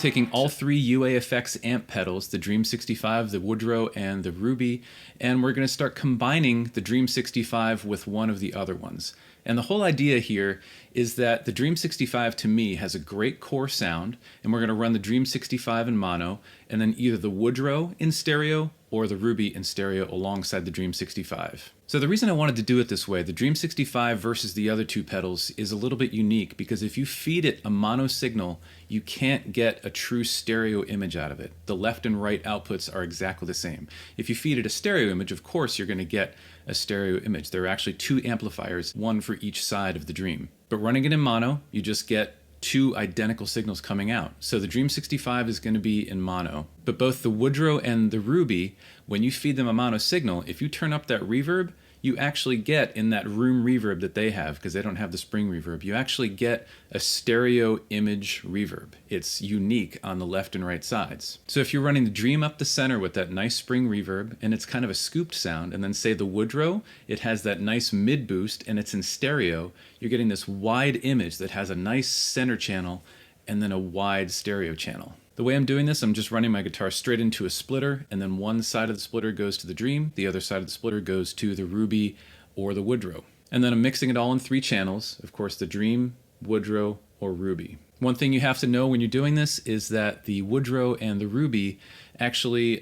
taking all three UAfx amp pedals, the Dream 65, the Woodrow, and the Ruby, and we're going to start combining the Dream 65 with one of the other ones. And the whole idea here is that the Dream 65 to me has a great core sound, and we're going to run the Dream 65 in mono, and then either the Woodrow in stereo or the Ruby in stereo alongside the Dream 65. So the reason I wanted to do it this way, the Dream 65 versus the other two pedals, is a little bit unique because if you feed it a mono signal, you can't get a true stereo image out of it. The left and right outputs are exactly the same. If you feed it a stereo image, of course you're going to get a stereo image. There are actually two amplifiers, one for each side of the Dream. But running it in mono, you just get two identical signals coming out. So the Dream 65 is going to be in mono, but both the Woodrow and the Ruby, when you feed them a mono signal, if you turn up that reverb, you actually get in that room reverb that they have, because they don't have the spring reverb, you actually get a stereo image reverb. It's unique on the left and right sides. So if you're running the Dream up the center with that nice spring reverb, and it's kind of a scooped sound, and then say the Woodrow, it has that nice mid boost, and it's in stereo, you're getting this wide image that has a nice center channel, and then a wide stereo channel. The way I'm doing this, I'm just running my guitar straight into a splitter, and then one side of the splitter goes to the Dream, the other side of the splitter goes to the Ruby or the Woodrow. And then I'm mixing it all in three channels, of course the Dream, Woodrow, or Ruby. One thing you have to know when you're doing this is that the Woodrow and the Ruby, actually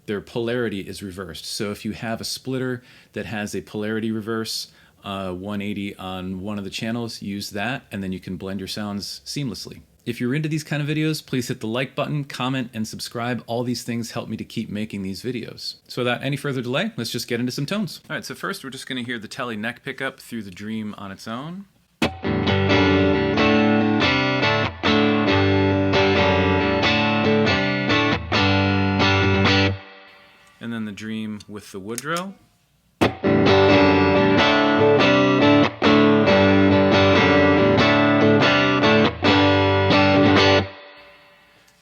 their polarity is reversed. So if you have a splitter that has a polarity reverse, 180 on one of the channels, use that, and then you can blend your sounds seamlessly. If you're into these kind of videos, please hit the like button, comment, and subscribe. All these things help me to keep making these videos. So without any further delay, let's just get into some tones. All right, so first we're just going to hear the Tele neck pickup through the Dream on its own. And then the Dream with the Woodrow.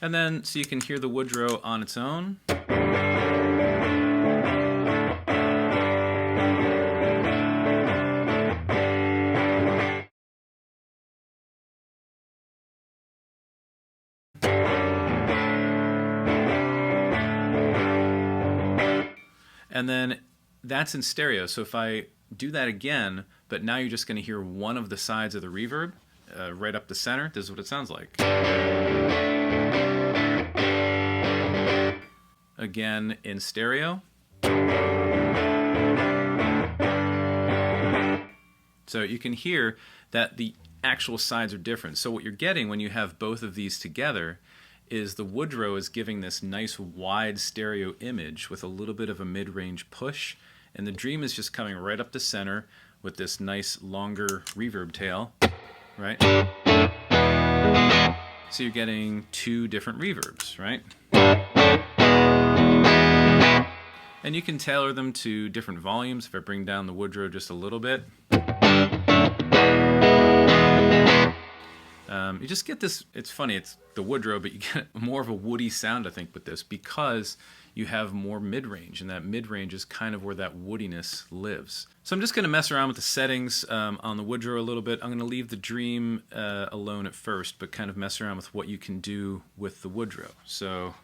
And then, so you can hear the Woodrow on its own. And then that's in stereo. So if I do that again, but now you're just going to hear one of the sides of the reverb right up the center, this is what it sounds like. Again in stereo. So you can hear that the actual sides are different. So what you're getting when you have both of these together is the Woodrow is giving this nice wide stereo image with a little bit of a mid-range push, and the Dream is just coming right up the center with this nice longer reverb tail, right? So you're getting two different reverbs, right? And you can tailor them to different volumes. If I bring down the Woodrow just a little bit, you just get this, it's funny, it's the Woodrow, but you get more of a woody sound, I think, with this because you have more mid-range, and that mid-range is kind of where that woodiness lives. So I'm just going to mess around with the settings on the Woodrow a little bit. I'm going to leave the Dream alone at first, but kind of mess around with what you can do with the Woodrow. So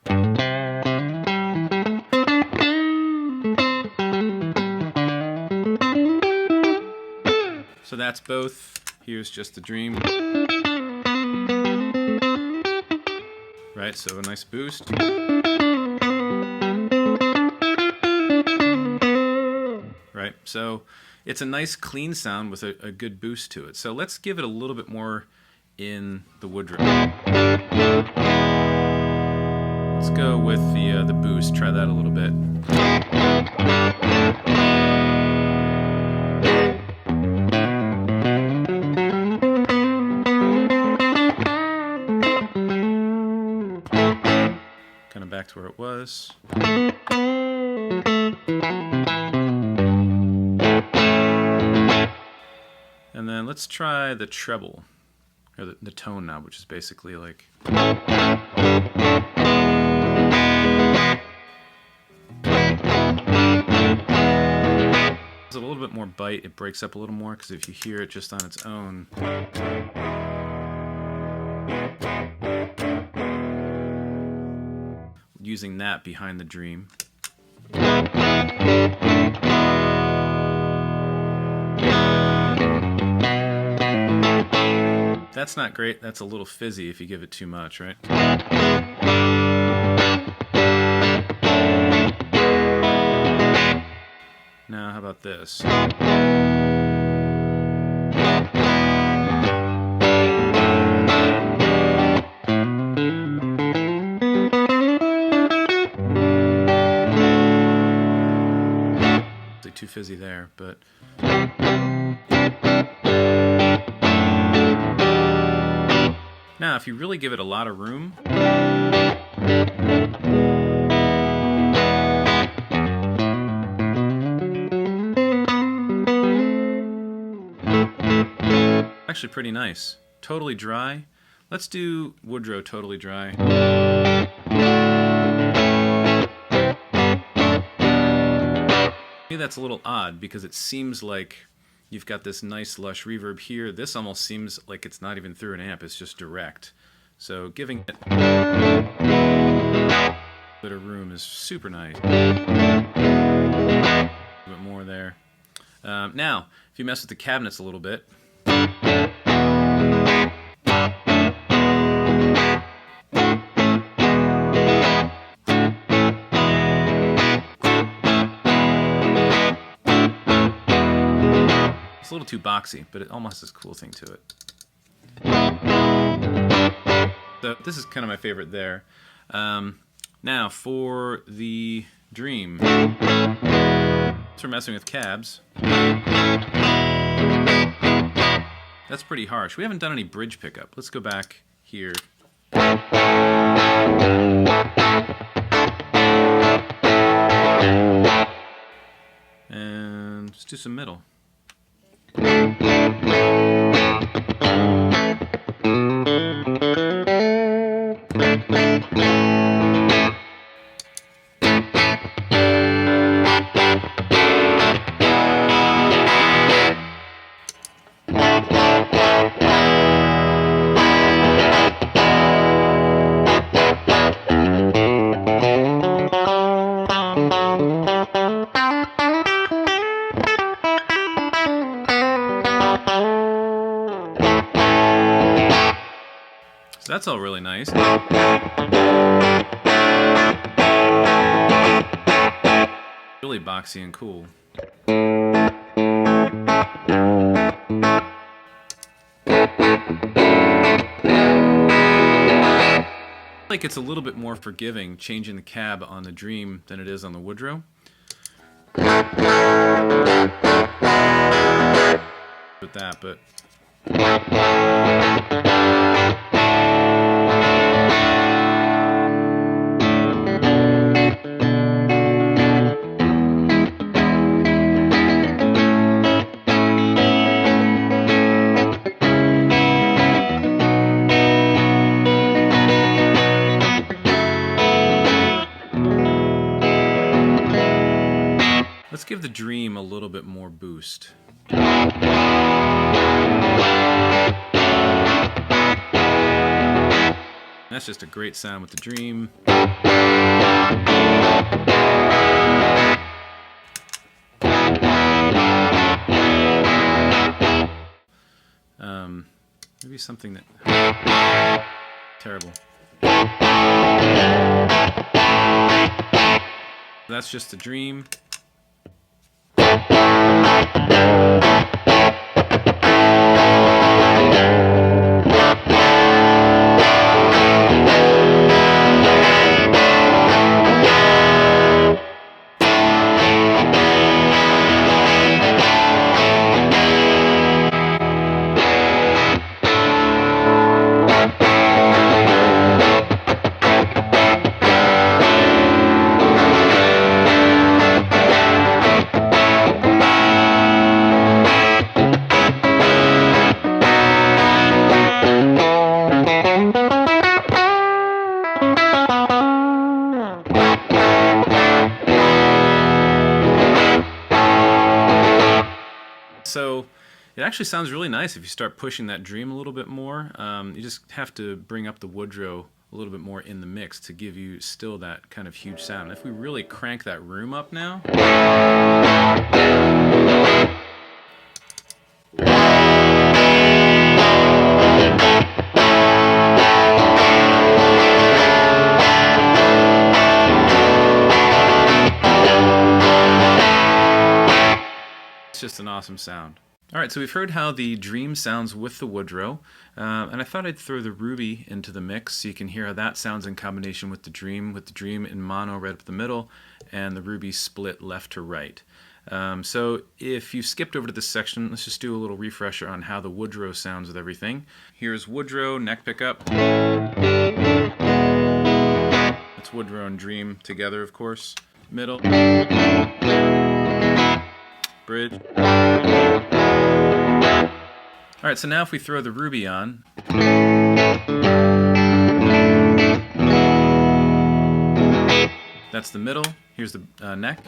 that's both. Here's just the Dream. Right, so a nice boost. Right, so it's a nice clean sound with a good boost to it. So let's give it a little bit more in the Woodrow. Let's go with the boost, try that a little bit. Back to where it was. And then let's try the treble, or the tone knob, which is basically like. There's a little bit more bite, it breaks up a little more, because if you hear it just on its own. using that behind the Dream. That's not great. That's a little fizzy if you give it too much, right? Now, how about this? Too fizzy there, but now if you really give it a lot of room, actually pretty nice. Totally dry. Let's do Woodrow totally dry. That's a little odd because it seems like you've got this nice lush reverb here. This almost seems like it's not even through an amp, it's just direct. So giving it a bit of room is super nice. A bit more there. Now, if you mess with the cabinets a little bit, it's a little too boxy, but it almost has this cool thing to it. So this is kind of my favorite there. Now for the Dream. So we're messing with cabs. That's pretty harsh. We haven't done any bridge pickup. Let's go back here. And let's do some middle. So that's all really nice. Really boxy and cool. Like it's a little bit more forgiving changing the cab on the Dream than it is on the Woodrow. With that, but let's give the Dream a little bit more boost. That's just a great sound with the Dream. Maybe something that terrible. That's just the Dream. So it actually sounds really nice if you start pushing that Dream a little bit more. You just have to bring up the Woodrow a a little bit more in the mix to give you still that kind of huge sound. If we really crank that room up now, it's just an awesome sound. Alright, so we've heard how the Dream sounds with the Woodrow, and I thought I'd throw the Ruby into the mix so you can hear how that sounds in combination with the Dream in mono right up the middle, and the Ruby split left to right. So if you skipped over to this section, let's just do a little refresher on how the Woodrow sounds with everything. Here's Woodrow, neck pickup. That's Woodrow and Dream together, of course. Middle. Bridge. Alright, so now if we throw the Ruby on, that's the middle, here's the neck.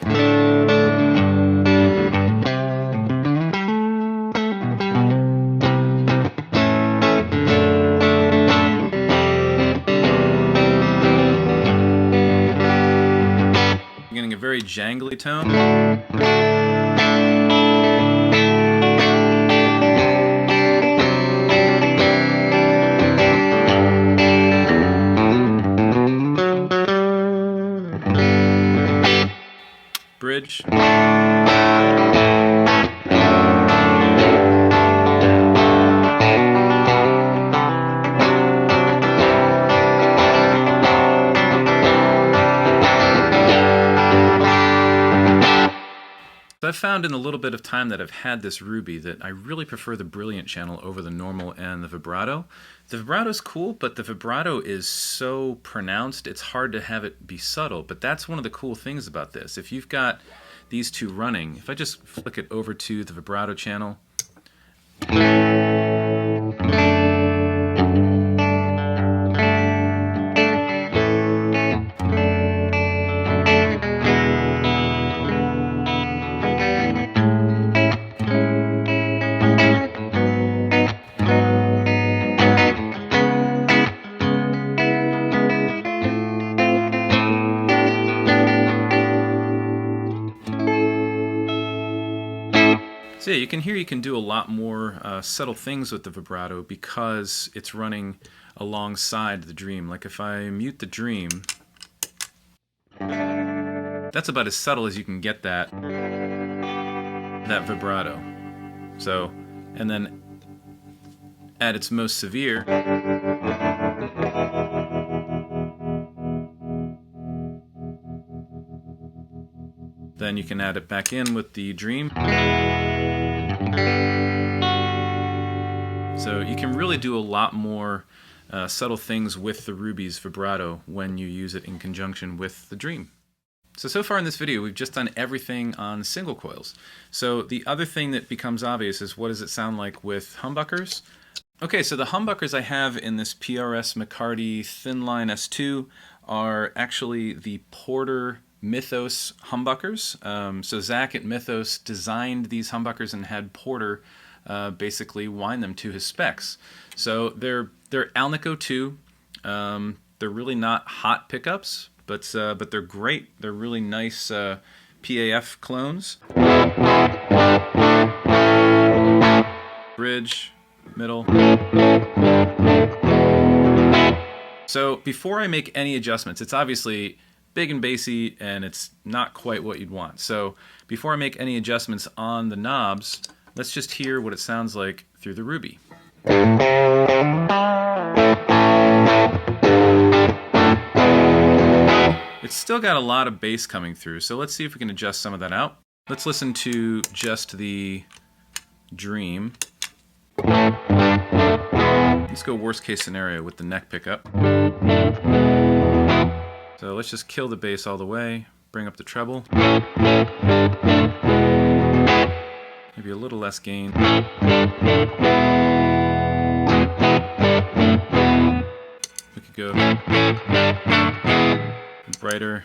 You're getting a very jangly tone. Bridge. So I've found in the little bit of time that I've had this Ruby that I really prefer the Brilliant channel over the normal and the vibrato. The vibrato's cool, but the vibrato is so pronounced, it's hard to have it be subtle. But that's one of the cool things about this. If you've got these two running, if I just flick it over to the vibrato channel, so yeah, you can hear you can do a lot more subtle things with the vibrato because it's running alongside the Dream. Like if I mute the Dream, that's about as subtle as you can get that vibrato. So, and then at its most severe, then you can add it back in with the Dream. So you can really do a lot more subtle things with the Ruby's vibrato when you use it in conjunction with the Dream. So far in this video we've just done everything on single coils. So the other thing that becomes obvious is what does it sound like with humbuckers? Okay, so the humbuckers I have in this PRS McCarty Thin Line S2 are actually the Porter Mythos humbuckers. So Zach at Mythos designed these humbuckers and had Porter basically wind them to his specs. So they're Alnico 2. They're really not hot pickups, but they're great. They're really nice PAF clones. Bridge, middle. So before I make any adjustments, it's obviously big and bassy and it's not quite what you'd want. So before I make any adjustments on the knobs, let's just hear what it sounds like through the Ruby. It's still got a lot of bass coming through, so let's see if we can adjust some of that out. Let's listen to just the Dream. Let's go worst case scenario with the neck pickup. So let's just kill the bass all the way, bring up the treble. Maybe a little less gain. We could go brighter.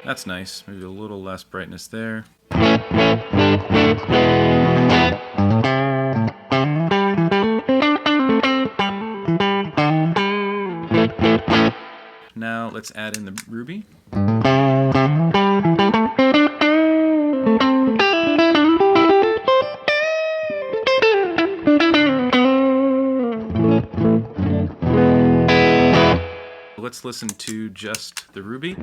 That's nice. Maybe a little less brightness there. now let's add in the ruby. Let's listen to just the ruby.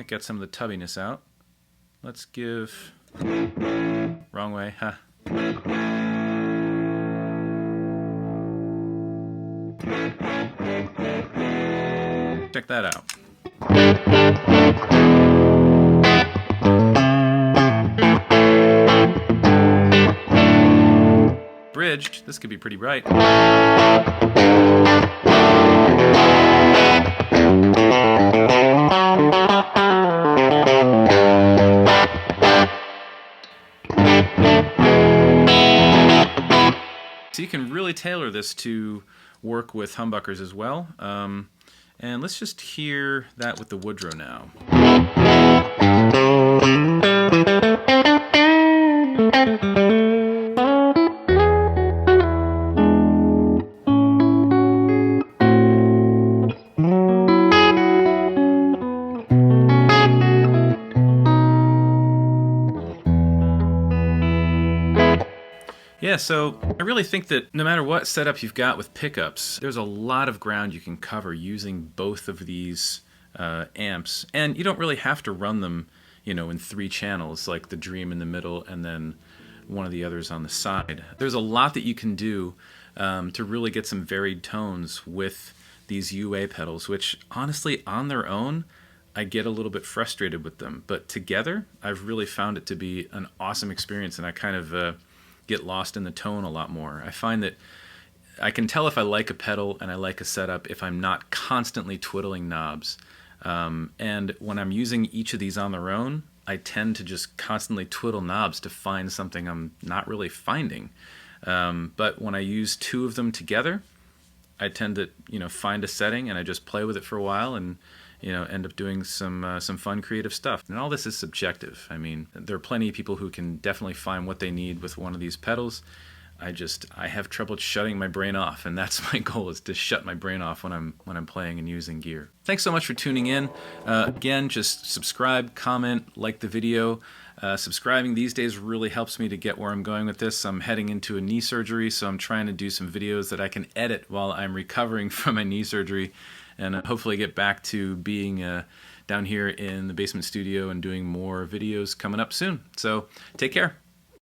Get some of the tubbiness out. Let's give... Wrong way, huh? Check that out. Bridged, this could be pretty bright. So you can really tailor this to work with humbuckers as well. And let's just hear that with the Woodrow now. Yeah, so I really think that no matter what setup you've got with pickups, there's a lot of ground you can cover using both of these amps, and you don't really have to run them, you know, in 3 channels, like the Dream in the middle and then one of the others on the side. There's a lot that you can do to really get some varied tones with these UA pedals, which honestly, on their own, I get a little bit frustrated with them, but together, I've really found it to be an awesome experience, and I kind of get lost in the tone a lot more. I find that I can tell if I like a pedal and I like a setup if I'm not constantly twiddling knobs. And when I'm using each of these on their own, I tend to just constantly twiddle knobs to find something I'm not really finding. But when I use 2 of them together, I tend to, you know, find a setting and I just play with it for a while and, you know, end up doing some fun creative stuff. And all this is subjective. I mean, there are plenty of people who can definitely find what they need with one of these pedals. I have trouble shutting my brain off, and that's my goal, is to shut my brain off when I'm playing and using gear. Thanks so much for tuning in. Again, just subscribe, comment, like the video. Subscribing these days really helps me to get where I'm going with this. I'm heading into a knee surgery, so I'm trying to do some videos that I can edit while I'm recovering from my knee surgery, and hopefully get back to being down here in the basement studio and doing more videos coming up soon. So take care.